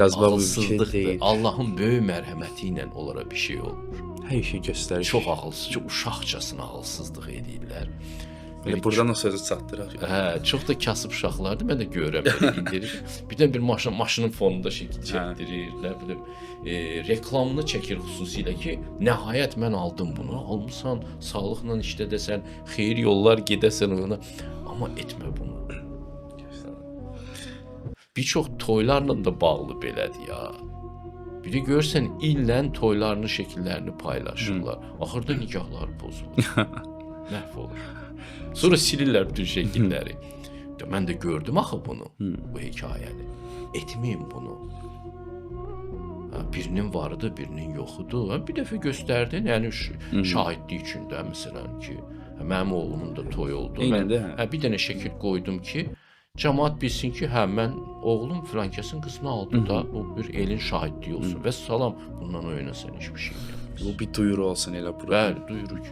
Yazmaq mümkün Ağılsızlıqdır. deyil. Allahın böyük mərhəməti ilə onlara bir şey olmur. Hər şey göstərir. Çox ağılsız, çox uşaqcasına ağılsızlıq edirlər. Elə buradan o sözü çatdıraq. Hə, çox da kasıb uşaqlardır. Mən də görürəm belə indirir. Birdən bir maşının fonunda şəkil çəkdirir, nə bilim, reklamını çəkir xüsusilə ki, nəhayət mən aldım bunu. Almısan, sağlıqla işlədəsən, xeyir yollar gedəsən ona. Amma etmə bunu. Bir çox toylarla da bağlı belədir ya. Bir də görsən illə toylarının şəkillərini paylaşırlar. Axırda nikahlar pozulur. Məhv olur. Sonra silirlər bütün şəkilləri. Mən də gördüm axı bunu, bu hekayəni. Etməyin bunu. Birinin varıdır, birinin yoxudur. Bir dəfə göstərdin, yəni şahidlik üçün də məsələn ki, mənim oğlumun da toy oldu. Mən bir dənə şəkil qoydum ki, cəmaət bilsin ki, hə mən oğlum filankəsin qızını aldı da, bu bir elin şahidliyi olsun. Və salam, bundan oynasan heç bir şey yox. Bu bir duyuru olsun elə bura. Bəli, duyuru ki.